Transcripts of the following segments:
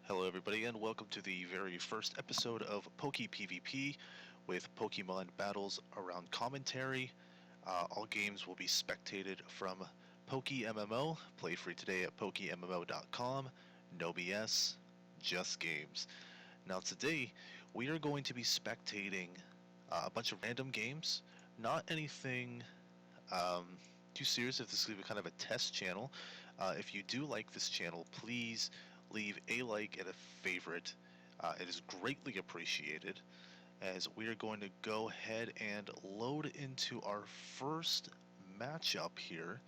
Hello everybody and welcome to the very first episode of PokePVP with Pokemon battles around commentary. All games will be spectated from PokeMMO. Play free today at PokeMMO.com. No BS, just games. Now today we are going to be spectating a bunch of random games. Not anything too serious, if this is going to be kind of a test channel. If you do like this channel, please leave a like and a favorite. It is greatly appreciated, as we are going to go ahead and load into our first matchup here.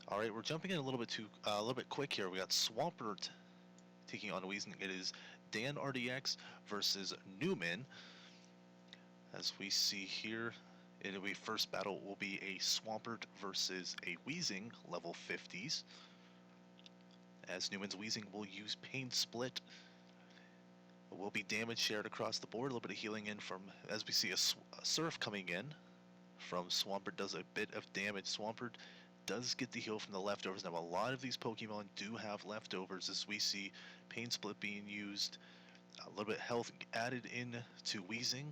All right, we're jumping in a little bit quick here. We got Swampert taking on Weezing. It is DanRDx versus Neumann. As we see here, it'll be first battle will be a Swampert versus a Weezing, level 50s. As Neumann's Weezing will use Pain Split. It will be damage shared across the board, a little bit of healing in from, as we see a Surf coming in from Swampert does a bit of damage. Swampert does get the heal from the leftovers. Now a lot of these Pokemon do have leftovers, as we see Pain Split being used, a little bit of health added in to Weezing,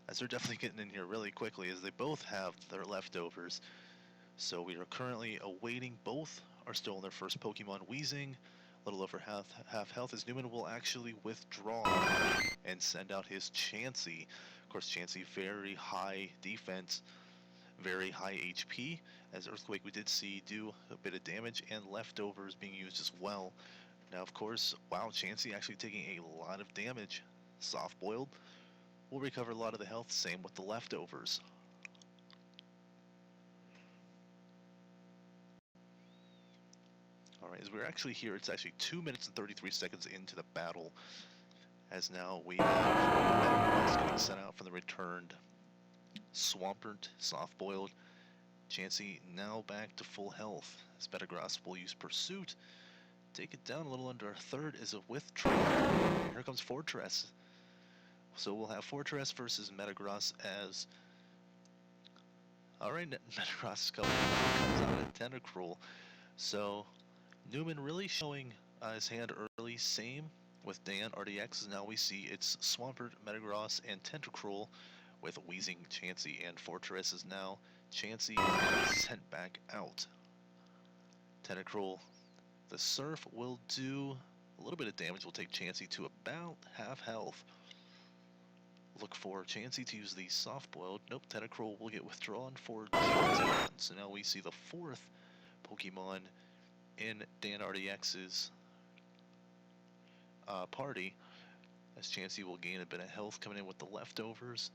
as they're definitely getting in here really quickly as they both have their leftovers. So we are currently awaiting, both are still in their first Pokemon. Weezing, a little over half health, as Neumann will actually withdraw and send out his Chansey. Of course, Chansey, very high defense, very high HP, as Earthquake we did see do a bit of damage, and leftovers being used as well. Now, of course, wow, Chansey actually taking a lot of damage. Soft Boiled will recover a lot of the health, same with the leftovers. Alright, as we're actually here, it's actually 2 minutes and 33 seconds into the battle, as now we have getting sent out from the returned Swampert, Soft Boiled. Chansey now back to full health, as Metagross will use Pursuit. Take it down a little under a third is a withdrawal. Here comes Fortress. So we'll have Fortress versus Metagross as... Alright, Metagross comes out at Tentacruel. So Neumann really showing his hand early, same with DanRDx. Now we see it's Swampert, Metagross, and Tentacruel with Weezing, Chansey, and Fortress is now Chansey sent back out. Tentacruel, the Surf will do a little bit of damage, will take Chansey to about half health. Look for Chansey to use the Soft Boiled. Nope, Tentacruel will get withdrawn for Chansey. So now we see the fourth Pokemon in DanRDx's party, as Chansey will gain a bit of health coming in with the leftovers.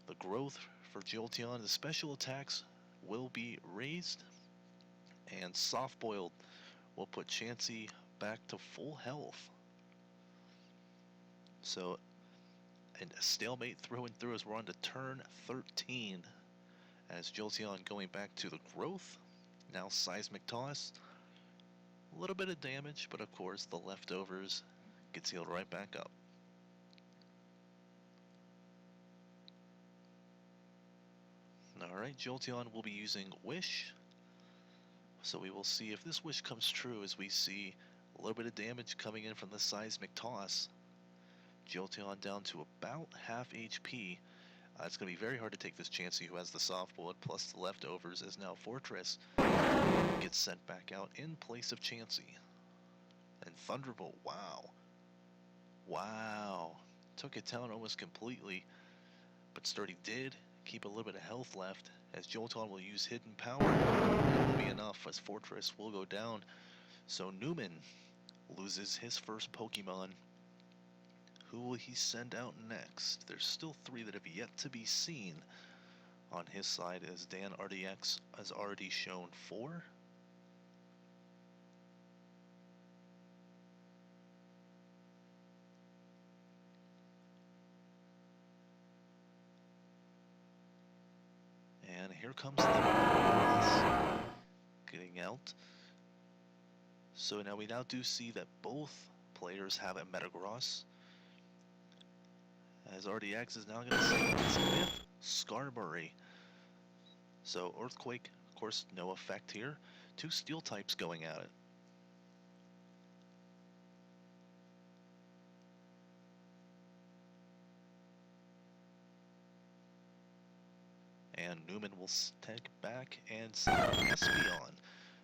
The growth for Jolteon, the special attacks will be raised, and Soft Boiled will put Chansey back to full health. So, and a stalemate through and through as we're on to turn 13, as Jolteon going back to the growth. Now Seismic Toss, a little bit of damage, but of course the leftovers gets healed right back up. Alright, Jolteon will be using Wish, so we will see if this wish comes true, as we see a little bit of damage coming in from the Seismic Toss. Jolteon down to about half HP. It's going to be very hard to take this Chansey, who has the Soft Bullet plus the leftovers, as now Fortress gets sent back out in place of Chansey. And Thunderbolt, wow. Wow. Took it down almost completely, but Sturdy did keep a little bit of health left, as Jolteon will use Hidden Power. It will be enough, as Fortress will go down. So Neumann loses his first Pokemon. Who will he send out next? There's still 3 that have yet to be seen on his side, as DanRDx has already shown 4. And here comes the Metagross getting out. So now we do see that both players have a Metagross, as RDX is now going to send with Skarmory. So Earthquake, of course, no effect here. 2 Steel types going at it. And Neumann will take back and send out Espeon.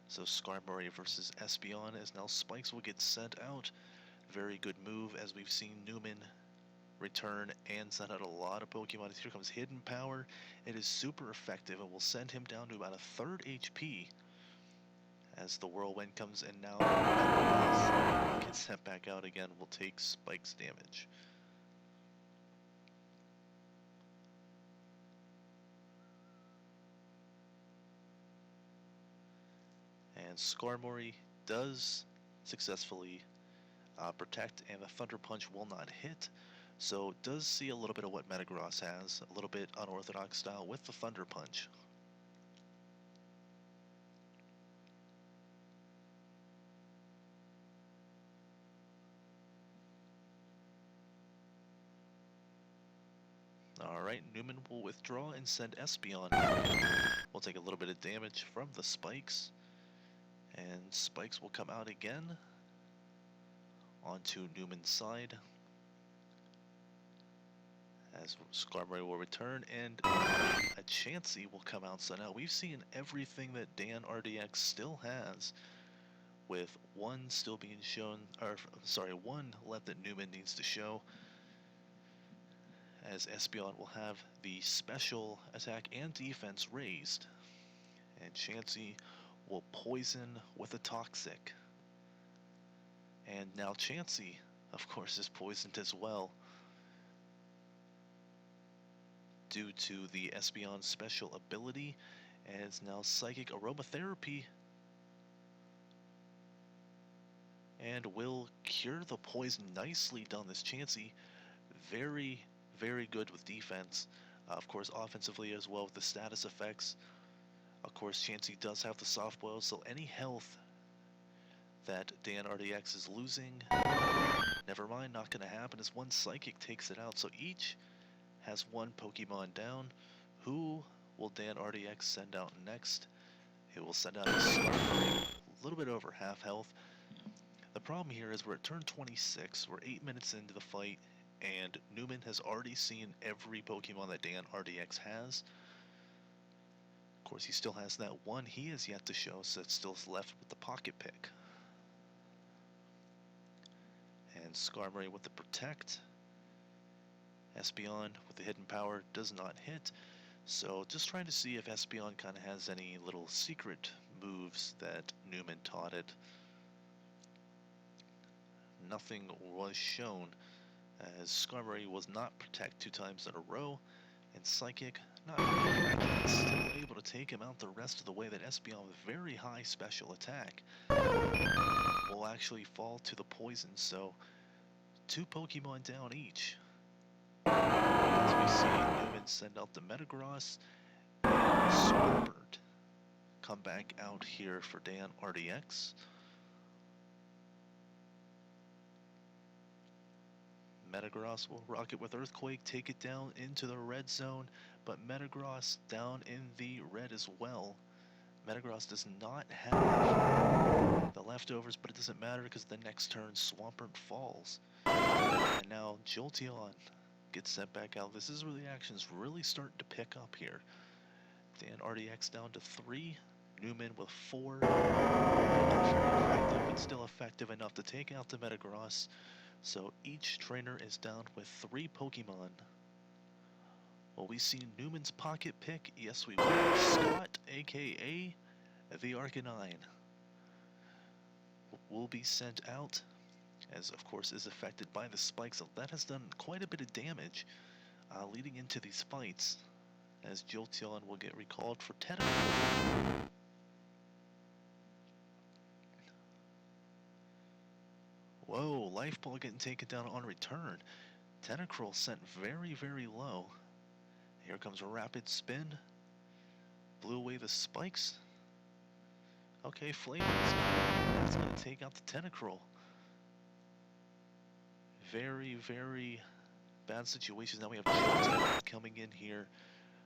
So Skarmory versus Espeon, as now Spikes will get sent out. Very good move, as we've seen Neumann return and send out a lot of Pokemon. Here comes Hidden Power. It is super effective and will send him down to about a third HP. As the Whirlwind comes in now, gets sent back out again, will take Spike's damage. And Skarmory does successfully protect, and the Thunder Punch will not hit. So does see a little bit of what Metagross has, a little bit unorthodox style with the Thunder Punch. Alright, Neumann will withdraw and send Espeon. We'll take a little bit of damage from the Spikes. And Spikes will come out again onto Neumann's side. As Skarmory will return, and a Chansey will come out. So now we've seen everything that DanRDx still has, with one still being shown, or sorry, one left that Neumann needs to show. As Espeon will have the special attack and defense raised, and Chansey will poison with a Toxic. And now Chansey, of course, is poisoned as well, due to the Espeon special ability, as now Psychic Aromatherapy, and will cure the poison. Nicely done, this Chansey. Very, very good with defense. Of course, offensively as well with the status effects. Of course, Chansey does have the soft boil, so any health that DanRDx is losing, never mind, not going to happen, as one Psychic takes it out. So each has one Pokemon down. Who will DanRDx send out next? He will send out a Skarmory, a little bit over half health. The problem here is we're at turn 26, we're 8 minutes into the fight, and Neumann has already seen every Pokemon that DanRDx has. Of course, he still has that one he has yet to show, so it's still left with the Pocket Pick. And Skarmory with the Protect. Espeon with the Hidden Power does not hit. So just trying to see if Espeon kind of has any little secret moves that Neumann taught it. Nothing was shown, as Skarmory was not Protect 2 times in a row, and Psychic not really still able to take him out the rest of the way. That Espeon with very high special attack will actually fall to the poison, so 2 Pokemon down each. As we see Neumann send out the Metagross, and Swampert come back out here for DanRDx. Metagross will rock it with Earthquake, take it down into the red zone, but Metagross down in the red as well. Metagross does not have the leftovers, but it doesn't matter because the next turn Swampert falls. And now Jolteon gets sent back out. This is where the action's really starting to pick up here. DanRDx down to 3, Neumann with 4. Effective, but still effective enough to take out the Metagross. So each trainer is down with 3 Pokemon. Will we see Neumann's Pocket Pick? Yes, we will. Scott, aka the Arcanine, will be sent out, as of course is affected by the spikes. So that has done quite a bit of damage leading into these fights, as Jolteon will get recalled for Tentacruel. Whoa, Life Ball getting taken down on return. Tentacruel sent very, very low. Here comes a Rapid Spin. Blew away the spikes. Okay, Flame that's going to take out the Tentacruel. Very, very bad situations. Now we have Jolteon coming in here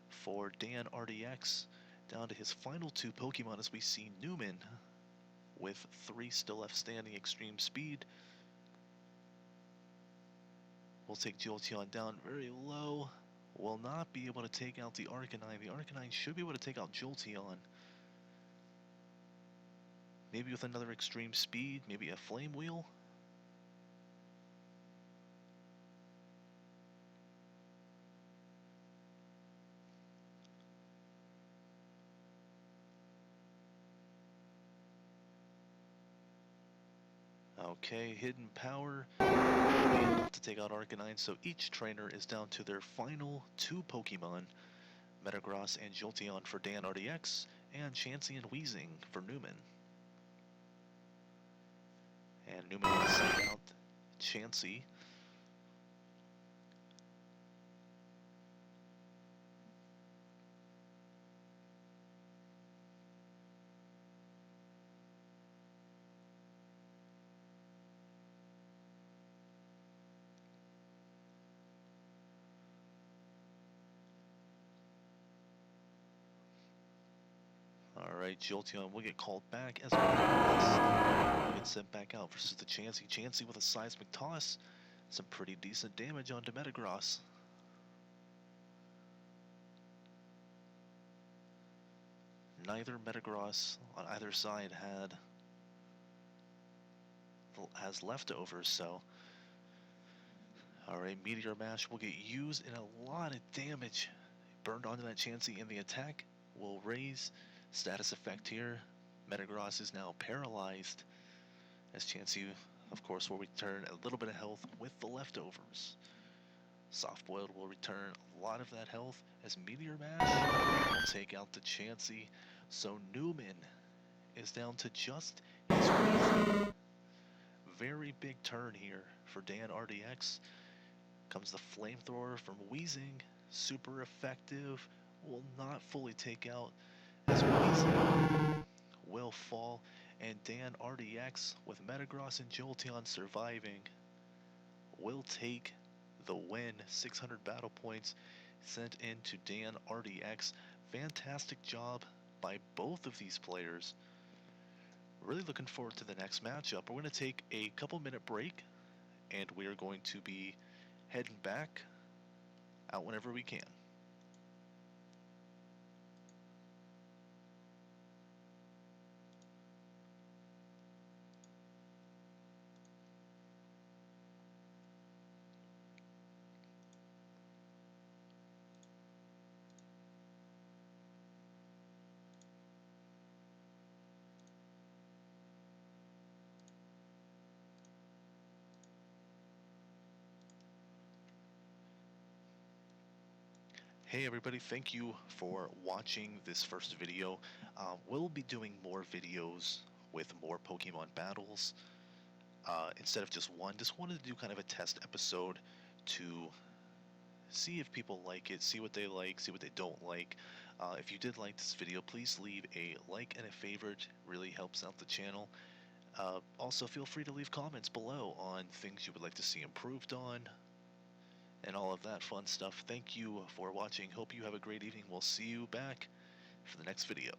for DanRDx, down to his final 2 Pokemon, as we see Neumann with 3 still left standing. Extreme Speed will take Jolteon down very low. will not be able to take out the Arcanine. The Arcanine should be able to take out Jolteon. Maybe with another extreme speed, maybe a Flame Wheel. Okay, Hidden Power will be enough to take out Arcanine, so each trainer is down to their final 2 Pokemon, Metagross and Jolteon for DanRDx, and Chansey and Weezing for Neumann. And Neumann will send out Chansey. Alright, Jolteon will get called back as well. Will get sent back out versus the Chansey. Chansey with a Seismic Toss. Some pretty decent damage onto Metagross. Neither Metagross on either side has leftovers, so alright, Meteor Mash will get used in a lot of damage burned onto that Chansey, and the attack will raise. Status effect here. Metagross is now paralyzed, as Chansey, of course, will return a little bit of health with the leftovers. Soft Boiled will return a lot of that health, as Meteor Mash will take out the Chansey. So Neumann is down to just his Weezing. Very big turn here for DanRDx. Comes the Flamethrower from Weezing. Super effective. Will not fully take out, as Weezing will fall, and DanRDx, with Metagross and Jolteon surviving, will take the win. 600 battle points sent into DanRDx. Fantastic job by both of these players. Really looking forward to the next matchup. We're going to take a couple-minute break, and we are going to be heading back out whenever we can. Hey everybody, thank you for watching this first video. We'll be doing more videos with more Pokemon battles instead of just one. Just wanted to do kind of a test episode to see if people like it, see what they like, see what they don't like. If you did like this video, please leave a like and a favorite. Really helps out the channel. Also, feel free to leave comments below on things you would like to see improved on, and all of that fun stuff. Thank you for watching. Hope you have a great evening. We'll see you back for the next video.